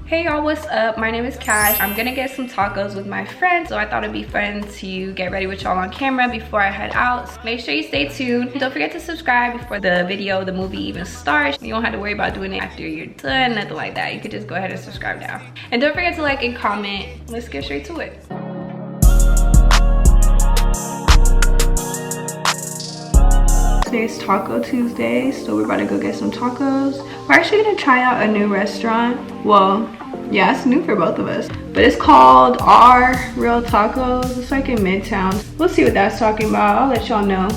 Hey y'all, what's up? My name is Cash. I'm gonna get some tacos with my friends, so I thought it'd be fun to get ready with y'all on camera before I head out. So make sure you stay tuned. Don't forget to subscribe before the video, the movie even starts. You don't have to worry about doing it after you're done, nothing like that. You could just go ahead and subscribe now. And don't forget to like and comment. Let's get straight to it. Today's Taco Tuesday, so we're about to go get some tacos. We're actually gonna try out a new restaurant. Well, yeah, it's new for both of us, but it's called Our Real Tacos. It's like in Midtown. We'll see what that's talking about. I'll let y'all know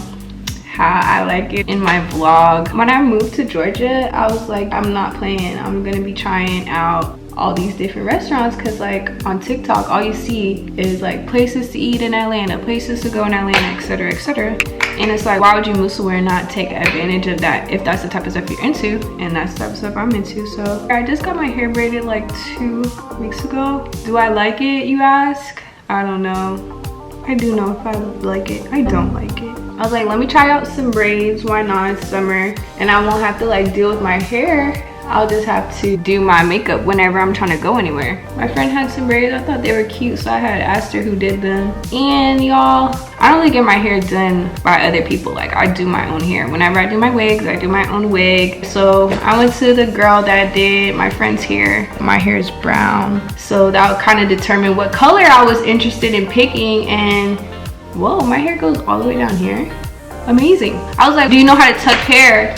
how I like it in my vlog. When I moved to Georgia, I was like, I'm not playing. I'm gonna be trying out all these different restaurants, because like on TikTok, all you see is like places to eat in Atlanta, places to go in Atlanta, etc, etc. And it's like, why would you move somewhere and not take advantage of that if that's the type of stuff you're into? And that's the type of stuff I'm into. So I just got my hair braided like 2 weeks ago. Do I like it, you ask? I don't know. I do know if I like it. I don't like it. I was like, let me try out some braids. Why not? It's summer and I won't have to like deal with my hair. I'll just have to do my makeup whenever I'm trying to go anywhere. My friend had some braids. I thought they were cute, so I had asked her who did them. And y'all, I don't really get my hair done by other people. Like, I do my own hair. Whenever I do my wigs, I do my own wig. So I went to the girl that did my friend's hair. My hair is brown, so that would kind of determine what color I was interested in picking. And whoa, my hair goes all the way down here. Amazing. I was like, do you know how to tuck hair?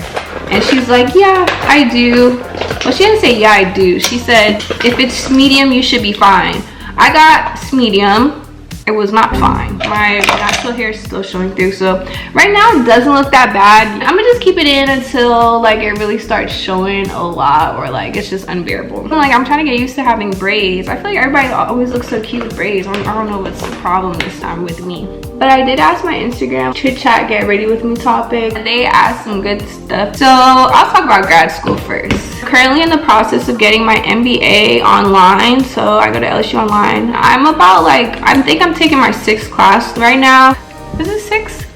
And she's like, yeah, I do. Well, she didn't say yeah, I do. She said, if it's medium, you should be fine. I got medium. It was not fine. My natural hair is still showing through. So right now it doesn't look that bad. I'm gonna just keep it in until like it really starts showing a lot, or like it's just unbearable. I'm trying to get used to having braids. I feel like everybody always looks so cute with braids. I don't know what's the problem this time with me. But I did ask my Instagram chit chat get ready with me topic. They asked some good stuff. So I'll talk about grad school first. Currently in the process of getting my MBA online. So I go to LSU online. I'm about like, I think I'm taking my 6th class right now. Is it 6?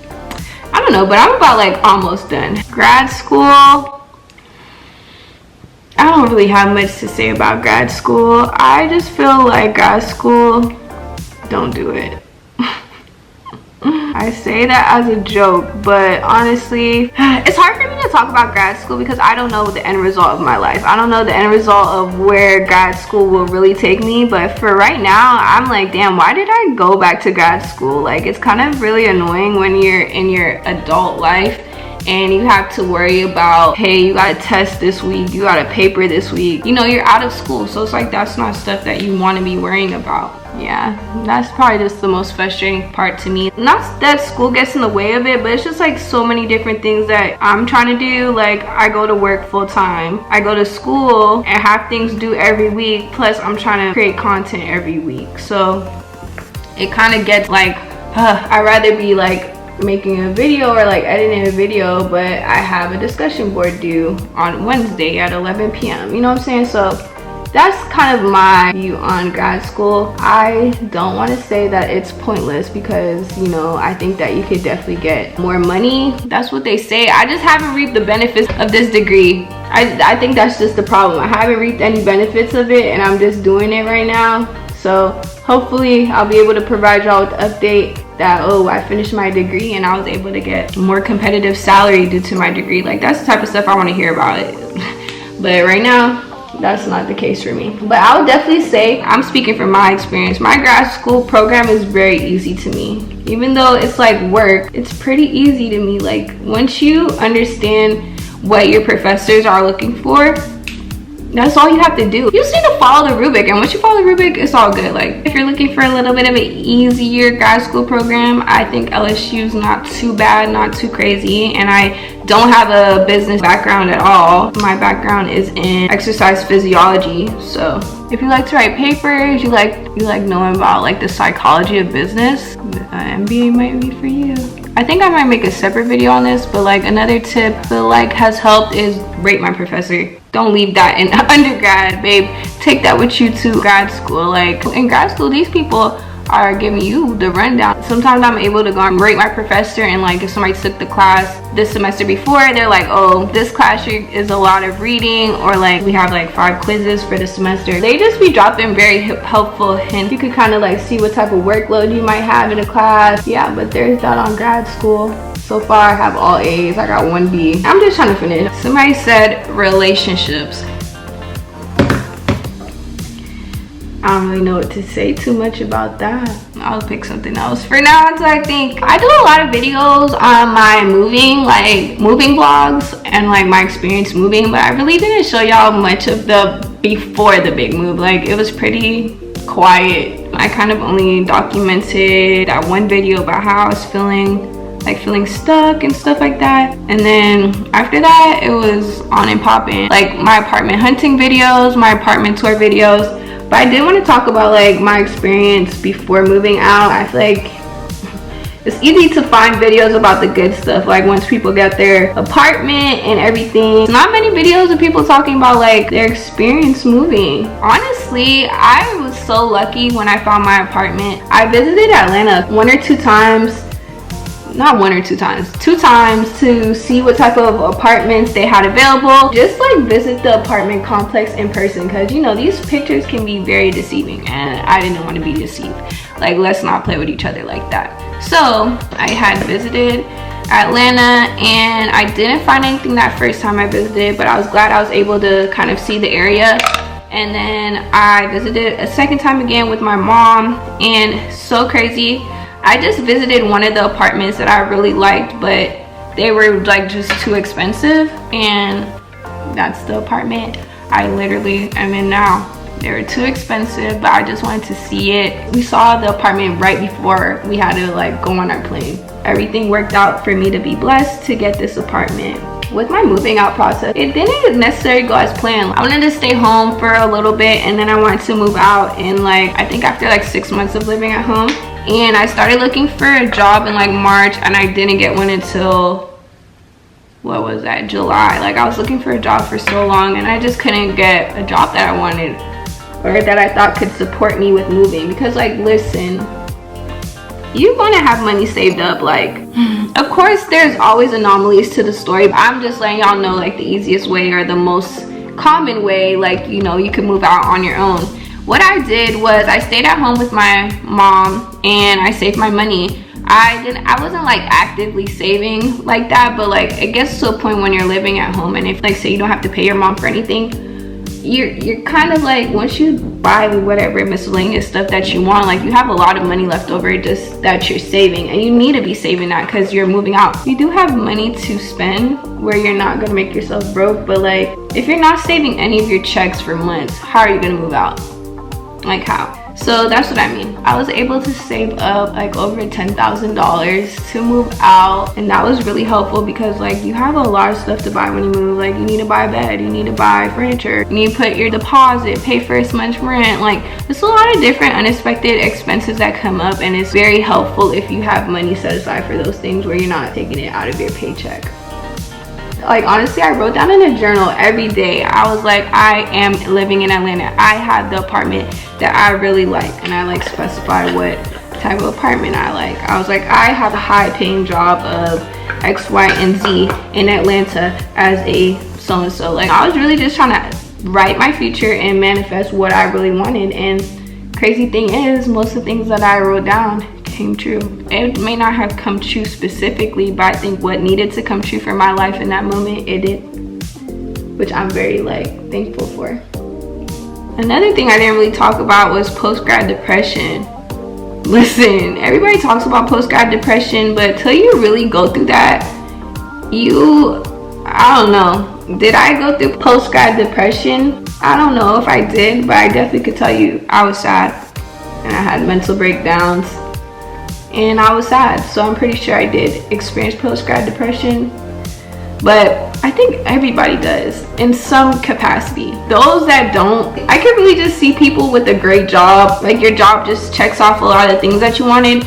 I don't know, but I'm about like almost done. Grad school, I don't really have much to say about grad school. I just feel like grad school, don't do it. I say that as a joke, but honestly, it's hard for me to talk about grad school because I don't know the end result of my life. I don't know the end result of where grad school will really take me, but for right now, I'm like, damn, why did I go back to grad school? Like, it's kind of really annoying when you're in your adult life and you have to worry about, hey, you got a test this week, you got a paper this week. You know, you're out of school, so it's like that's not stuff that you want to be worrying about. Yeah, that's probably just the most frustrating part to me. Not that school gets in the way of it, but it's just like so many different things that I'm trying to do. Like, I go to work full time, I go to school and have things due every week, plus I'm trying to create content every week. So it kind of gets like, I'd rather be like making a video or like editing a video, but I have a discussion board due on Wednesday at 11 p.m. You know what I'm saying? So that's kind of my view on grad school. I don't want to say that it's pointless because, you know, I think that you could definitely get more money. That's what they say. I just haven't reaped the benefits of this degree. I think that's just the problem. I haven't reaped any benefits of it and I'm just doing it right now. So hopefully I'll be able to provide y'all with the update that, oh, I finished my degree and I was able to get more competitive salary due to my degree. Like, that's the type of stuff I want to hear about it. But right now, that's not the case for me. But I would definitely say, I'm speaking from my experience, my grad school program is very easy to me. Even though it's like work, it's pretty easy to me. Like, once you understand what your professors are looking for, that's all you have to do. You just need to follow the rubric, and once you follow the rubric, it's all good. Like, if you're looking for a little bit of an easier grad school program, I think LSU's not too bad, not too crazy. And I don't have a business background at all. My background is in exercise physiology. So if you like to write papers, you like knowing about like the psychology of business, MBA might be for you. I think I might make a separate video on this, but like another tip that like has helped is rate my professor. Don't leave that in undergrad, babe. Take that with you to grad school. Like, in grad school, these people are giving you the rundown. Sometimes I'm able to go and rate my professor, and like if somebody took the class this semester before, they're like, oh, this class is a lot of reading, or like we have like 5 quizzes for the semester. They just be dropping very helpful hints. You could kind of like see what type of workload you might have in a class. Yeah, but there's that on grad school. So far I have all A's. I got 1 B. I'm just trying to finish. Somebody said relationships. I don't really know what to say too much about that. I'll pick something else for now until I think. I do a lot of videos on my moving vlogs and like my experience moving, but I really didn't show y'all much of the before the big move. Like it was pretty quiet. I kind of only documented that 1 video about how I was feeling, like feeling stuck and stuff like that. And then after that, it was on and popping. Like my apartment hunting videos, my apartment tour videos. But I did want to talk about like my experience before moving out. I feel like it's easy to find videos about the good stuff, like once people get their apartment and everything. Not many videos of people talking about like their experience moving. Honestly, I was so lucky when I found my apartment. I visited Atlanta 1 or 2 times. Not 1 or 2 times, 2 times to see what type of apartments they had available. Just like visit the apartment complex in person, because you know these pictures can be very deceiving, and I didn't want to be deceived. Like, let's not play with each other like that. So I had visited Atlanta and I didn't find anything that first time I visited, but I was glad I was able to kind of see the area. And then I visited a second time again with my mom, and so crazy, I just visited one of the apartments that I really liked, but they were like just too expensive, and that's the apartment I literally am in now. They were too expensive, but I just wanted to see it. We saw the apartment right before we had to like go on our plane. Everything worked out for me to be blessed to get this apartment. With my moving out process, it didn't necessarily go as planned. I wanted to stay home for a little bit, and then I wanted to move out in like, I think after like 6 months of living at home. And I started looking for a job in like March, and I didn't get one until, what was that, July. Like I was looking for a job for so long, and I just couldn't get a job that I wanted or that I thought could support me with moving. Because like, listen, you're gonna have money saved up. Like, of course there's always anomalies to the story, but I'm just letting y'all know like the easiest way or the most common way, like, you know, you can move out on your own. What I did was I stayed at home with my mom and I saved my money. I wasn't like actively saving like that, but like it gets to a point when you're living at home, and if like say you don't have to pay your mom for anything, you're kind of like, once you buy whatever miscellaneous stuff that you want, like you have a lot of money left over just that you're saving, and you need to be saving that because you're moving out. You do have money to spend where you're not gonna make yourself broke, but like if you're not saving any of your checks for months, how are you gonna move out? Like how? So that's what I mean. I was able to save up like over $10,000 to move out, and that was really helpful because like you have a lot of stuff to buy when you move. Like you need to buy a bed, you need to buy furniture, you need to put your deposit, pay for a month's rent. Like there's a lot of different unexpected expenses that come up, and it's very helpful if you have money set aside for those things where you're not taking it out of your paycheck. Like honestly, I wrote down in a journal every day. I was like, I am living in Atlanta. I have the apartment that I really like, and I like specify what type of apartment I like. I was like, I have a high paying job of X, Y, and Z in Atlanta as a so-and-so. Like I was really just trying to write my future and manifest what I really wanted. And crazy thing is, most of the things that I wrote down came true. It may not have come true specifically, but I think what needed to come true for my life in that moment, it did, which I'm very like thankful for. Another thing I didn't really talk about was post-grad depression. Listen, everybody talks about post-grad depression, but until you really go through that, I don't know. Did I go through post-grad depression? I don't know if I did, but I definitely could tell you I was sad and I had mental breakdowns. And I was sad, so I'm pretty sure I did experience post-grad depression. But I think everybody does in some capacity. Those that don't, I could really just see people with a great job, like your job just checks off a lot of things that you wanted,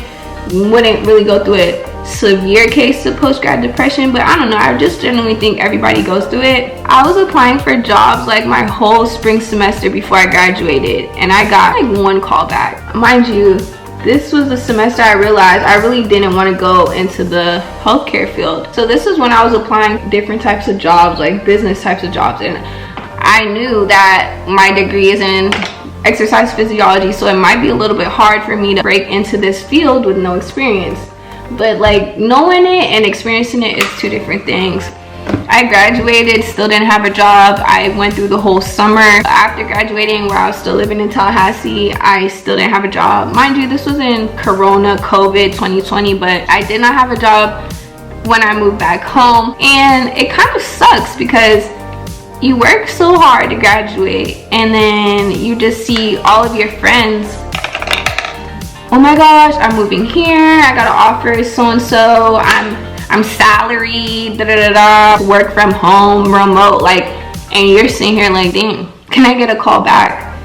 wouldn't really go through a severe case of post-grad depression. But I don't know, I just generally think everybody goes through it. I was applying for jobs like my whole spring semester before I graduated, and I got like 1 call back. Mind you, this was the semester I realized I really didn't want to go into the healthcare field. So this is when I was applying different types of jobs, like business types of jobs, and I knew that my degree is in exercise physiology, so it might be a little bit hard for me to break into this field with no experience. But like, knowing it and experiencing it is two different things. I graduated, still didn't have a job. I went through the whole summer after graduating where I was still living in Tallahassee. I still didn't have a job. Mind you, this was in Corona, COVID 2020, but I did not have a job when I moved back home. And it kind of sucks because you work so hard to graduate and then you just see all of your friends, oh my gosh, I'm moving here, I got an offer so-and-so, I'm salaried, work from home, remote, like, and you're sitting here like, dang, can I get a call back?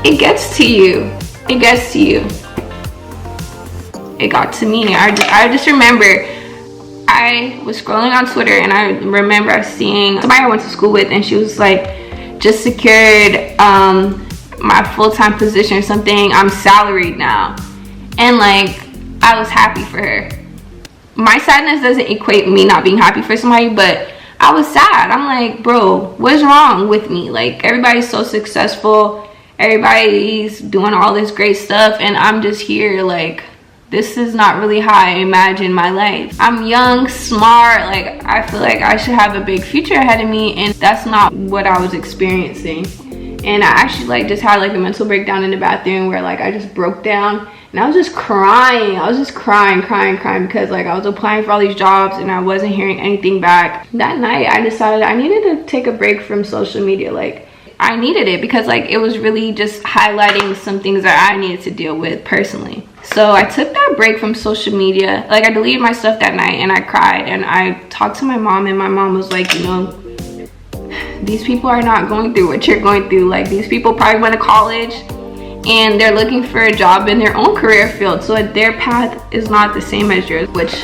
It gets to you. It gets to you. It got to me. I just remember I was scrolling on Twitter and I remember seeing somebody I went to school with, and she was like, just secured my full-time position or something, I'm salaried now. And like, I was happy for her. My sadness doesn't equate me not being happy for somebody, but I was sad. I'm like, bro, what's wrong with me? Like, everybody's so successful, everybody's doing all this great stuff, and I'm just here like, this is not really how I imagine my life. I'm young, smart, like I feel like I should have a big future ahead of me, and that's not what I was experiencing. And I actually like just had like a mental breakdown in the bathroom where like I just broke down and I was just crying. I was just crying because like I was applying for all these jobs and I wasn't hearing anything back. That night I decided I needed to take a break from social media. Like, I needed it because like it was really just highlighting some things that I needed to deal with personally. So I took that break from social media. Like, I deleted my stuff that night and I cried and I talked to my mom, and my mom was like, you know, these people are not going through what you're going through. Like, these people probably went to college and they're looking for a job in their own career field, so their path is not the same as yours, which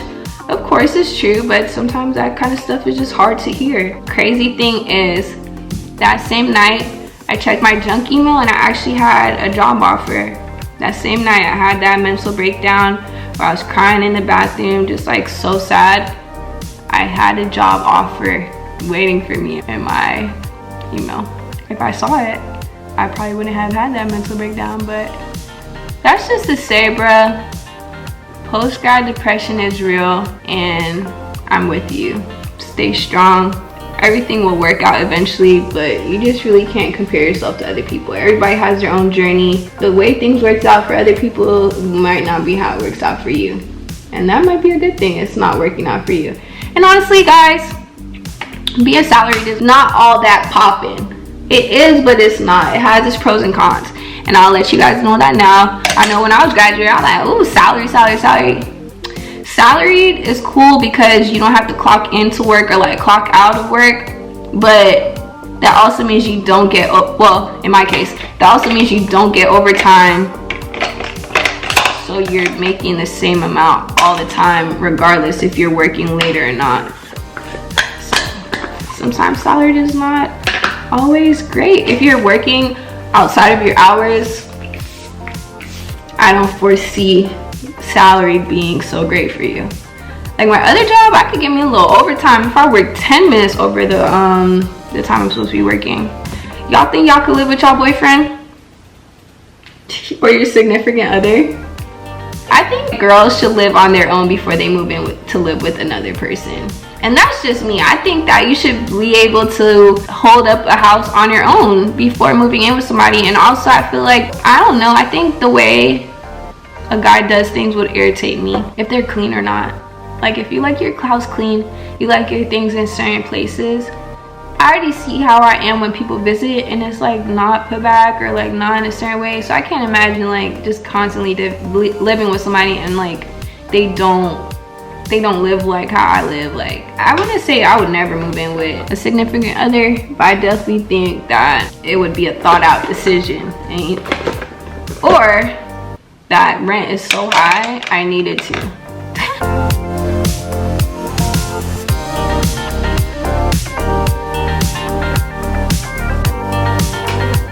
of course is true, but sometimes that kind of stuff is just hard to hear. Crazy thing is, that same night I checked my junk email and I actually had a job offer. That same night I had that mental breakdown where I was crying in the bathroom, just like so sad. I had a job offer waiting for me in my email. If I saw it, I probably wouldn't have had that mental breakdown. But that's just to say, bruh, post-grad depression is real and I'm with you. Stay strong. Everything will work out eventually, but you just really can't compare yourself to other people. Everybody has their own journey. The way things works out for other people might not be how it works out for you, and that might be a good thing. It's not working out for you. And honestly, guys, being salaried is not all that popping. It is, but it's not. It has its pros and cons, and I'll let you guys know that now. I know when I was graduating, I was like, ooh, salary. Salaried is cool because you don't have to clock into work or like clock out of work, but that also means you don't get, well, in my case, that also means you don't get overtime, so you're making the same amount all the time regardless if you're working late or not. Sometimes salaried is not always great. If you're working outside of your hours, I don't foresee salary being so great for you. Like, my other job, I could get me a little overtime if I work 10 minutes over the time I'm supposed to be working. Y'all think y'all could live with y'all boyfriend or your significant other? I think girls should live on their own before they move in to live with another person. And that's just me. I think that you should be able to hold up a house on your own before moving in with somebody. And also, I feel like, I don't know, I think the way a guy does things would irritate me, if they're clean or not. Like, if you like your house clean, you like your things in certain places. I already see how I am when people visit and it's like not put back or like not in a certain way. So I can't imagine like just constantly living with somebody and like they don't live like how I live. Like, I wouldn't say I would never move in with a significant other, but I definitely think that it would be a thought out decision. Or that rent is so high, I needed to.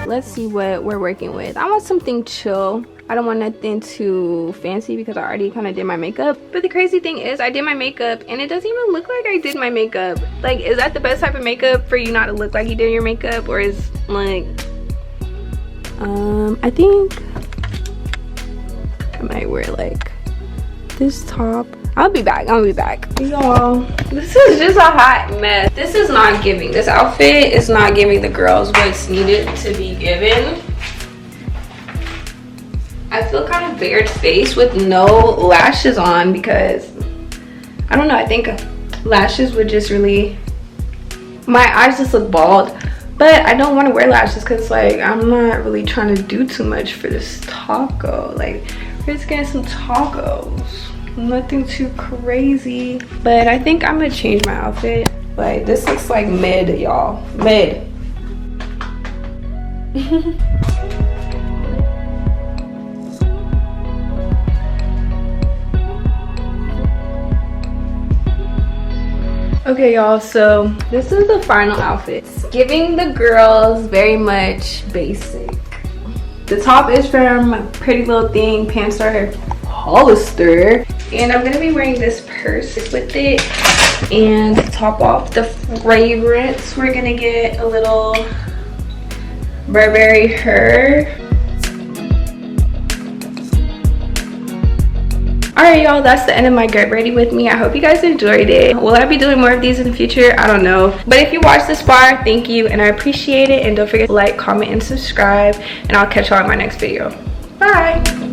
let's see what we're working with. I want something chill. I don't want nothing too fancy because I already kind of did my makeup. But the crazy thing is I did my makeup and it doesn't even look like I did my makeup. Like, is that the best type of makeup for you not to look like you did your makeup? Or is like, I think I might wear like this top. I'll be back. Y'all, this is just a hot mess. This is not giving. This outfit is not giving the girls what's needed to be given. I feel kind of bare-faced with no lashes on because I don't know, I think lashes would just really, my eyes just look bald. But I don't want to wear lashes because like I'm not really trying to do too much for this taco. Like, we're just getting some tacos, nothing too crazy. But I think I'm gonna change my outfit. Like, this looks like mid, y'all, mid. Okay, y'all, so this is the final outfit. It's giving the girls very much basic. The top is from Pretty Little Thing, pants are Hollister, and I'm gonna be wearing this purse with it. And to top off the fragrance, we're gonna get a little Burberry Her. Alright, y'all, that's the end of my get ready with me. I hope you guys enjoyed it. Will I be doing more of these in the future? I don't know. But if you watched this far, thank you and I appreciate it. And don't forget to like, comment, and subscribe. And I'll catch y'all in my next video. Bye!